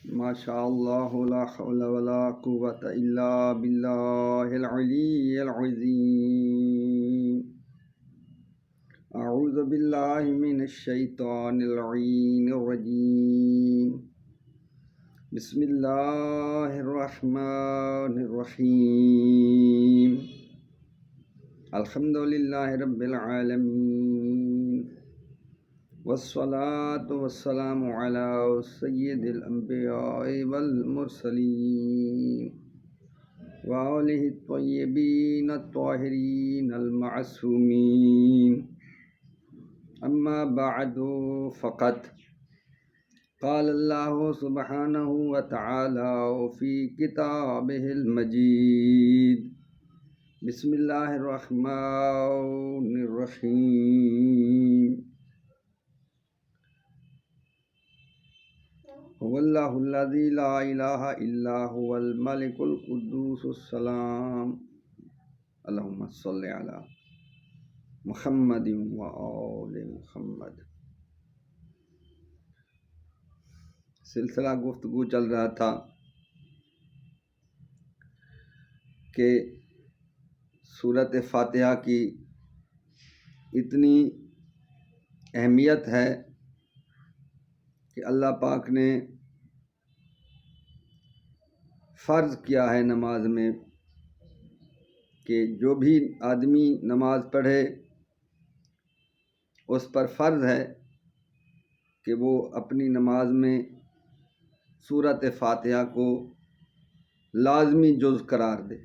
ما شاء اللہ لا حول ولا قوۃ الا باللہ العلی العظیم اعوذ باللہ من الشیطان اللعین الرجیم بسم اللہ الرحمن الرحیم الحمد للہ رب العالمین والصلاة والسلام على سید الانبیاء والمرسلین وآلہ الطیبین الطاہرین المعصومین اما بعد فقد قال اللہ سبحانہ وتعالی فی کتابہ المجید بسم اللہ الرحمن الرحیم هو اللہ الذی لا الہ الا هو الملک القدوس السلام اللہم صلی علی محمد و آل محمد۔ سلسلہ گفتگو چل رہا تھا کہ سورۃ فاتحہ کی اتنی اہمیت ہے کہ اللہ پاک نے فرض کیا ہے نماز میں کہ جو بھی آدمی نماز پڑھے اس پر فرض ہے کہ وہ اپنی نماز میں سورۃ فاتحہ کو لازمی جز قرار دے۔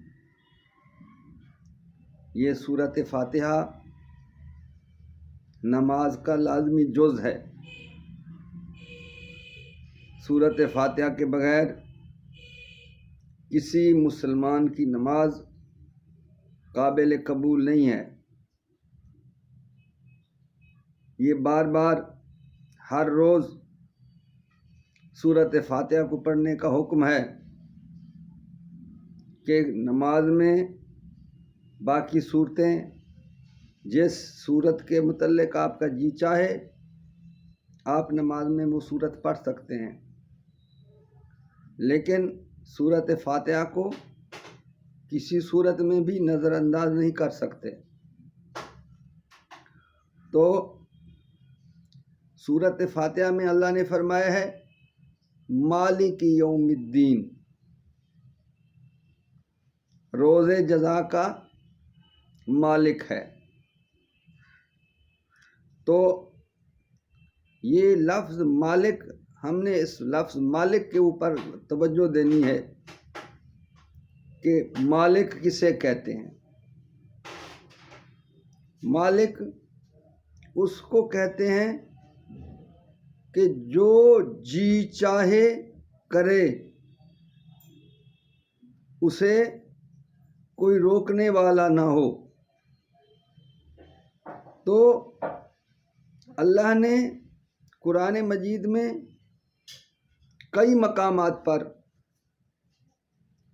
یہ سورۃ فاتحہ نماز کا لازمی جز ہے۔ سورۃ فاتحہ کے بغیر کسی مسلمان کی نماز قابل قبول نہیں ہے۔ یہ بار بار ہر روز سورۃ فاتحہ کو پڑھنے کا حکم ہے کہ نماز میں باقی صورتیں جس صورت کے متعلق آپ کا جی چاہے آپ نماز میں وہ صورت پڑھ سکتے ہیں، لیکن سورۃ فاتحہ کو کسی صورت میں بھی نظر انداز نہیں کر سکتے۔ تو سورۃ فاتحہ میں اللہ نے فرمایا ہے مالک یوم الدین، روز جزا کا مالک ہے۔ تو یہ لفظ مالک، ہم نے اس لفظ مالک کے اوپر توجہ دینی ہے کہ مالک کسے کہتے ہیں۔ مالک اس کو کہتے ہیں کہ جو جی چاہے کرے، اسے کوئی روکنے والا نہ ہو۔ تو اللہ نے قرآن مجید میں کئی مقامات پر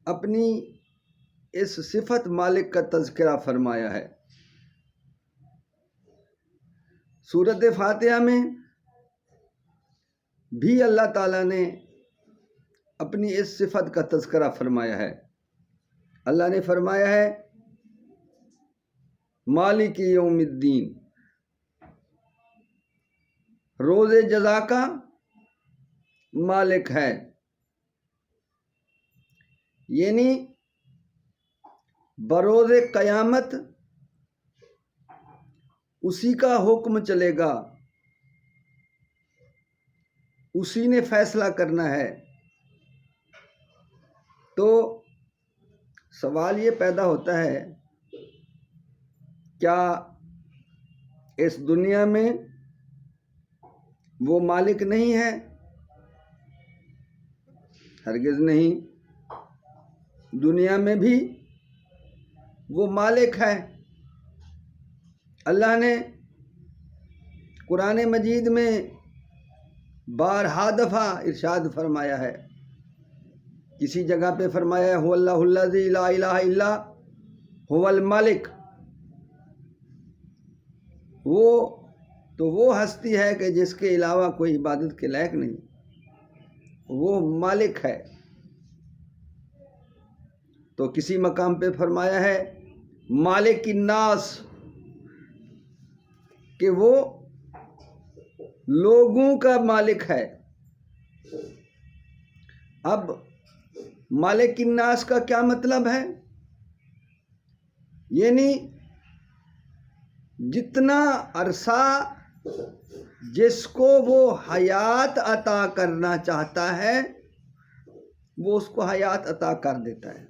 اپنی اس صفت مالک کا تذکرہ فرمایا ہے۔ سورۃ فاتحہ میں بھی اللہ تعالیٰ نے اپنی اس صفت کا تذکرہ فرمایا ہے۔ اللہ نے فرمایا ہے مالک یوم الدین، روز جزا کا مالک ہے، یعنی بروز قیامت اسی کا حکم چلے گا، اسی نے فیصلہ کرنا ہے۔ تو سوال یہ پیدا ہوتا ہے کیا اس دنیا میں وہ مالک نہیں ہے؟ ہرگز نہیں، دنیا میں بھی وہ مالک ہے۔ اللہ نے قرآن مجید میں بارہا دفعہ ارشاد فرمایا ہے، کسی جگہ پہ فرمایا ہے هو اللہ الذی لا الہ الا هو الملک، وہ ہستی ہے کہ جس کے علاوہ کوئی عبادت کے لائق نہیں۔ وہ مالک ہے. تو کسی مقام پہ فرمایا ہے مالک الناس، کہ وہ لوگوں کا مالک ہے. اب مالک الناس کا کیا مطلب ہے؟ یعنی جتنا عرصہ جس کو وہ حیات عطا کرنا چاہتا ہے وہ اس کو حیات عطا کر دیتا ہے.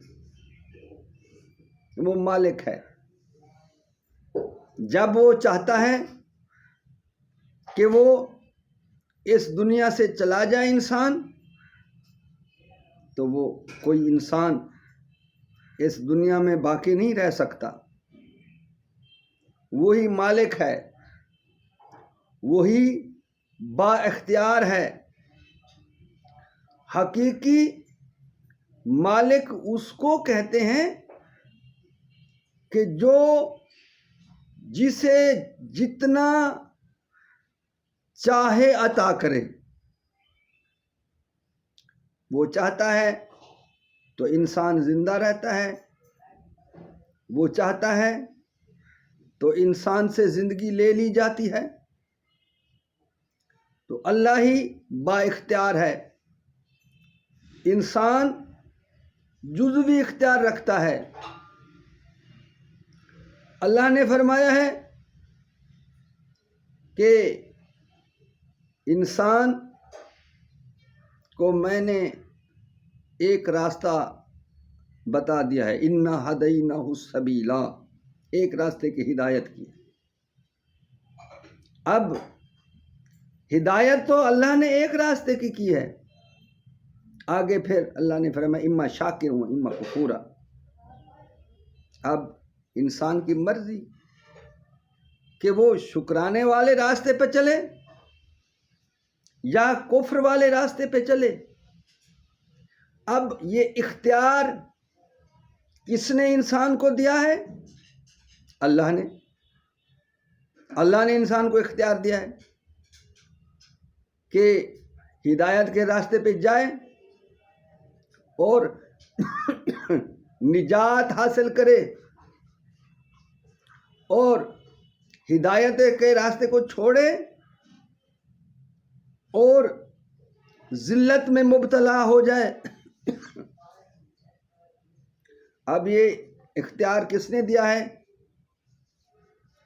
وہ مالک ہے. جب وہ چاہتا ہے کہ وہ اس دنیا سے چلا جائے انسان، تو وہ کوئی انسان اس دنیا میں باقی نہیں رہ سکتا. وہی مالک ہے، وہی با اختیار ہے. حقیقی مالک اس کو کہتے ہیں کہ جو جسے جتنا چاہے عطا کرے. وہ چاہتا ہے تو انسان زندہ رہتا ہے، وہ چاہتا ہے تو انسان سے زندگی لے لی جاتی ہے. تو اللہ ہی با اختیار ہے. انسان جزوی اختیار رکھتا ہے. اللہ نے فرمایا ہے کہ انسان کو میں نے ایک راستہ بتا دیا ہے، انا ہدیناہ السبیلا، ایک راستے کی ہدایت کی. اب ہدایت تو اللہ نے ایک راستے کی ہے. آگے پھر اللہ نے فرمایا اما شاکر و اما کفورا. اب انسان کی مرضی کہ وہ شکرانے والے راستے پہ چلے یا کفر والے راستے پہ چلے. اب یہ اختیار کس نے انسان کو دیا ہے؟ اللہ نے. اللہ نے انسان کو اختیار دیا ہے کہ ہدایت کے راستے پہ جائے اور نجات حاصل کرے، اور ہدایت کے راستے کو چھوڑے اور ذلت میں مبتلا ہو جائے. اب یہ اختیار کس نے دیا ہے؟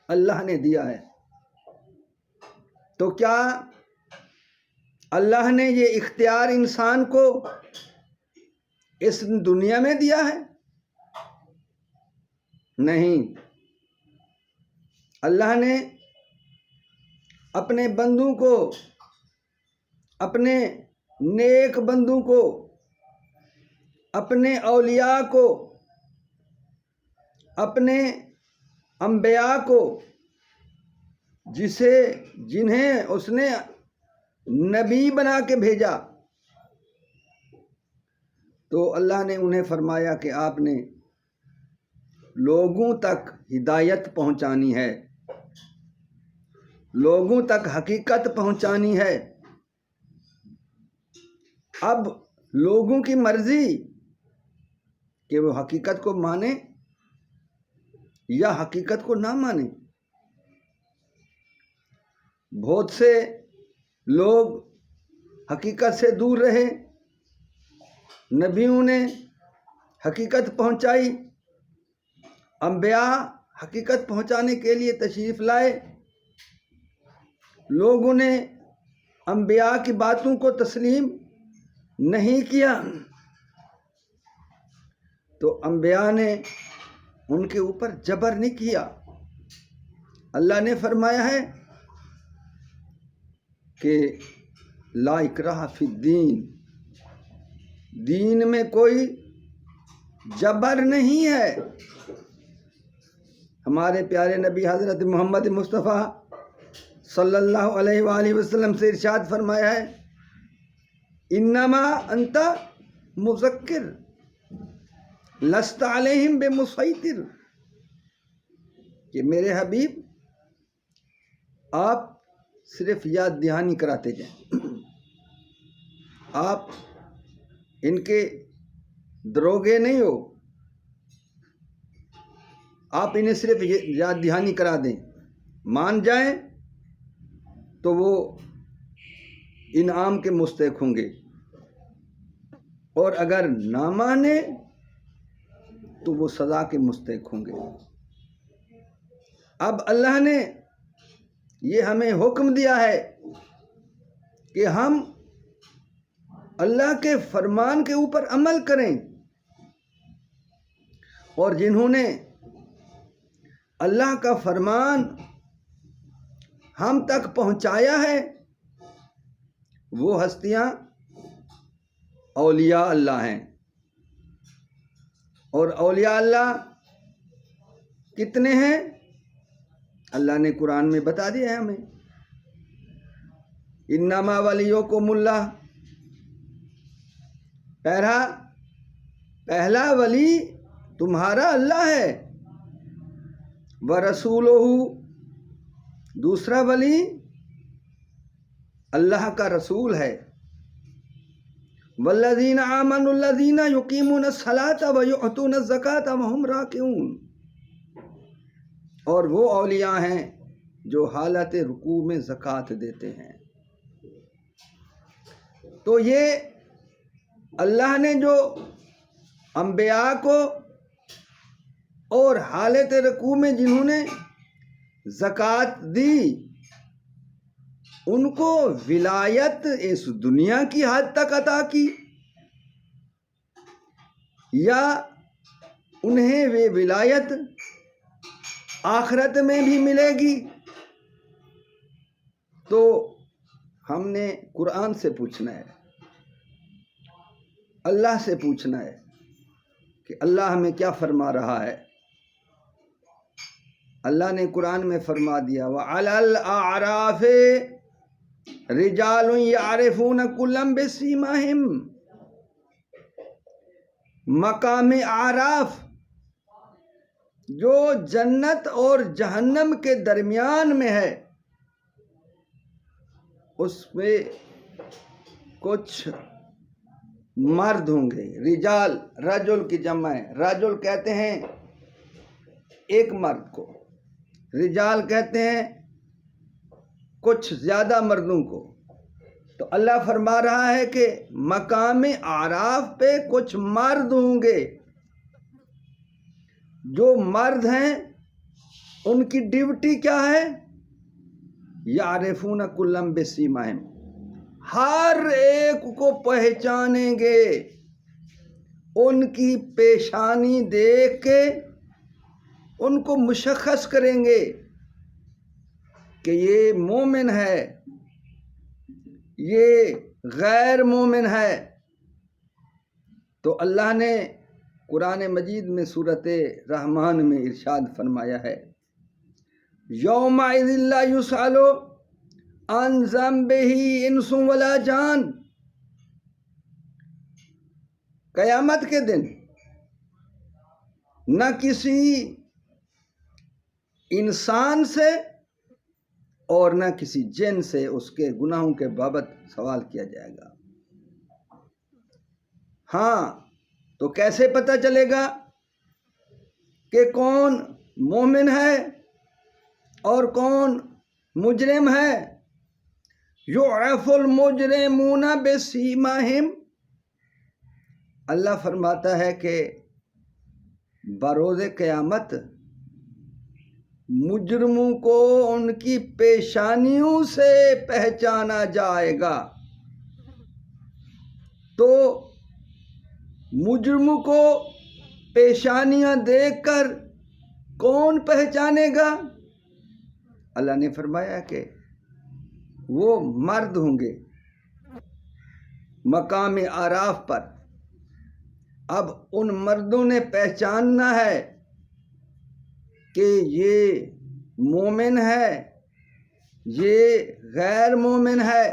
اللہ نے دیا ہے. تو کیا اللہ نے یہ اختیار انسان کو اس دنیا میں دیا ہے؟ نہیں. اللہ نے اپنے بندوں کو، اپنے نیک بندوں کو، اپنے اولیاء کو، اپنے انبیاء کو، جنہیں اس نے نبی بنا کے بھیجا، تو اللہ نے انہیں فرمایا کہ آپ نے لوگوں تک ہدایت پہنچانی ہے، لوگوں تک حقیقت پہنچانی ہے. اب لوگوں کی مرضی کہ وہ حقیقت کو مانے یا حقیقت کو نہ مانے. بہت سے لوگ حقیقت سے دور رہے، نبیوں نے حقیقت پہنچائی، انبیاء حقیقت پہنچانے کے لیے تشریف لائے. لوگوں نے انبیاء کی باتوں کو تسلیم نہیں کیا تو انبیاء نے ان کے اوپر جبر نہیں کیا. اللہ نے فرمایا ہے کہ لا اکراہ فی الدین، دین میں کوئی جبر نہیں ہے. ہمارے پیارے نبی حضرت محمد مصطفیٰ صلی اللہ علیہ وآلہ وسلم سے ارشاد فرمایا ہے انما انت مذکر لست علیہم بمسیطر، کہ میرے حبیب آپ صرف یاد دہانی کراتے جائیں، آپ ان کے دروگے نہیں ہو، آپ انہیں صرف یاد دہانی کرا دیں، مان جائیں تو وہ انعام کے مستحق ہوں گے، اور اگر نہ مانے تو وہ سزا کے مستحق ہوں گے۔ اب اللہ نے یہ ہمیں حکم دیا ہے کہ ہم اللہ کے فرمان کے اوپر عمل کریں، اور جنہوں نے اللہ کا فرمان ہم تک پہنچایا ہے وہ ہستیاں اولیاء اللہ ہیں۔ اور اولیاء اللہ کتنے ہیں اللہ نے قرآن میں بتا دیا ہے ہمیں، انما ولیکم اللہ، پہلا ولی تمہارا اللہ ہے، ورسولہ، دوسرا ولی اللہ کا رسول ہے، والذین آمنوا الذین یقیمون الصلاۃ ویؤتون الزکاۃ وہم راکعون، اور وہ اولیاء ہیں جو حالت رکوع میں زکوٰۃ دیتے ہیں۔ تو یہ اللہ نے جو انبیاء کو اور حالت رکوع میں جنہوں نے زکوٰۃ دی ان کو ولایت اس دنیا کی حد تک عطا کی، یا انہیں وہ ولایت آخرت میں بھی ملے گی؟ تو ہم نے قرآن سے پوچھنا ہے، اللہ سے پوچھنا ہے کہ اللہ ہمیں کیا فرما رہا ہے۔ اللہ نے قرآن میں فرما دیا وَعَلَى الْأَعْرَافِ رِجَالٌ يَعْرِفُونَ كُلًّا بِسِيمَاهِمْ، مقام اعراف جو جنت اور جہنم کے درمیان میں ہے، اس میں کچھ مرد ہوں گے، رجال، رجل کی جمع ہے، رجل کہتے ہیں ایک مرد کو، رجال کہتے ہیں کچھ زیادہ مردوں کو۔ تو اللہ فرما رہا ہے کہ مقام اعراف پہ کچھ مرد ہوں گے، جو مرد ہیں ان کی ڈیوٹی کیا ہے؟ یعرفون کلا بسیماہم، ہر ایک کو پہچانیں گے، ان کی پیشانی دیکھ کے ان کو مشخص کریں گے کہ یہ مومن ہے، یہ غیر مومن ہے۔ تو اللہ نے قرآن مجید میں سورۃ رحمان میں ارشاد فرمایا ہے یومئذ لا یسأل عن ذنبہ انس ولا جان، قیامت کے دن نہ کسی انسان سے اور نہ کسی جن سے اس کے گناہوں کے بابت سوال کیا جائے گا۔ ہاں، تو کیسے پتہ چلے گا کہ کون مومن ہے اور کون مجرم ہے؟ یعرف المجرمون بسیماہم، اللہ فرماتا ہے کہ بروز قیامت مجرموں کو ان کی پیشانیوں سے پہچانا جائے گا۔ تو مجرموں کو پیشانیاں دیکھ کر کون پہچانے گا؟ اللہ نے فرمایا کہ وہ مرد ہوں گے مقام اعراف پر۔ اب ان مردوں نے پہچاننا ہے کہ یہ مومن ہے، یہ غیر مومن ہے،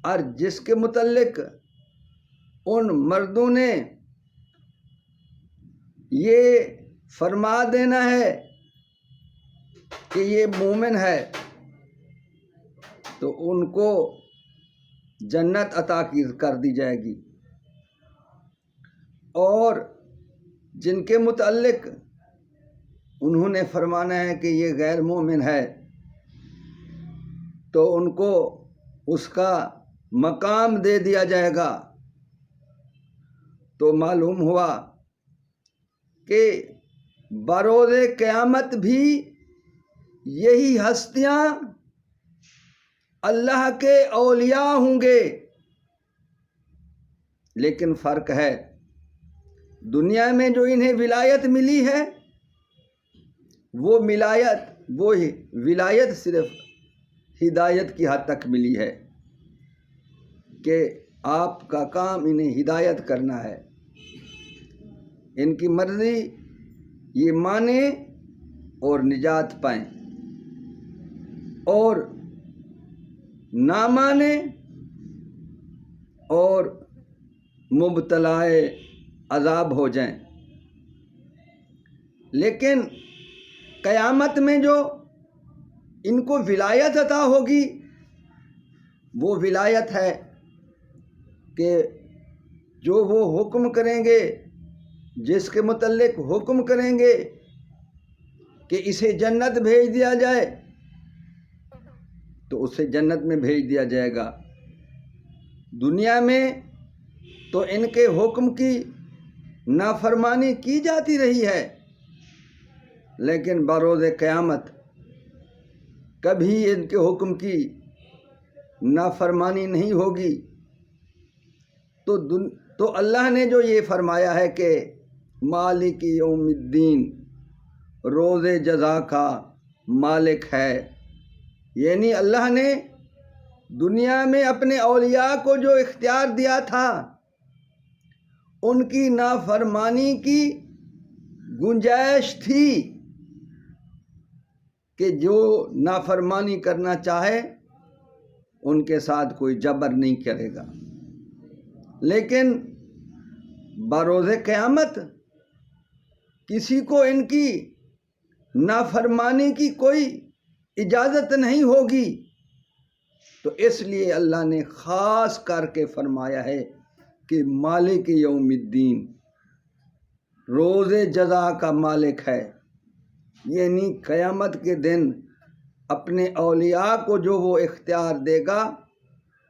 اور جس کے متعلق ان مردوں نے یہ فرما دینا ہے کہ یہ مومن ہے، تو ان کو جنت عطا کر دی جائے گی، اور جن کے متعلق انہوں نے فرمانا ہے کہ یہ غیر مومن ہے تو ان کو اس کا مقام دے دیا جائے گا۔ تو معلوم ہوا کہ بروز قیامت بھی یہی ہستیاں اللہ کے اولیاء ہوں گے، لیکن فرق ہے دنیا میں جو انہیں ولایت ملی ہے وہ ولایت صرف ہدایت کی حد تک ملی ہے کہ آپ کا کام انہیں ہدایت کرنا ہے، ان کی مرضی یہ مانیں اور نجات پائیں، اور نہ مانیں اور مبتلا عذاب ہو جائیں۔ لیکن قیامت میں جو ان کو ولایت عطا ہوگی وہ ولایت ہے کہ جو وہ حکم کریں گے، جس کے متعلق حکم کریں گے کہ اسے جنت بھیج دیا جائے تو اسے جنت میں بھیج دیا جائے گا۔ دنیا میں تو ان کے حکم کی نافرمانی کی جاتی رہی ہے، لیکن بروز قیامت کبھی ان کے حکم کی نافرمانی نہیں ہوگی۔ تو اللہ نے جو یہ فرمایا ہے کہ مالک یوم الدین، روز جزا کا مالک ہے، یعنی اللہ نے دنیا میں اپنے اولیاء کو جو اختیار دیا تھا ان کی نافرمانی کی گنجائش تھی کہ جو نافرمانی کرنا چاہے ان کے ساتھ کوئی جبر نہیں کرے گا، لیکن بروز قیامت کسی کو ان کی نافرمانی کی کوئی اجازت نہیں ہوگی۔ تو اس لیے اللہ نے خاص کر کے فرمایا ہے کہ مالک یوم الدین، روز جزا کا مالک ہے، یعنی قیامت کے دن اپنے اولیاء کو جو وہ اختیار دے گا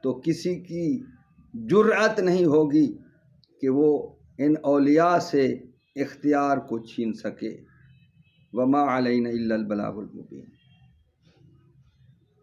تو کسی کی جرأت نہیں ہوگی کہ وہ ان اولیاء سے اختیار کو چھین سکے۔ وما علینا الا البلاغ المبین۔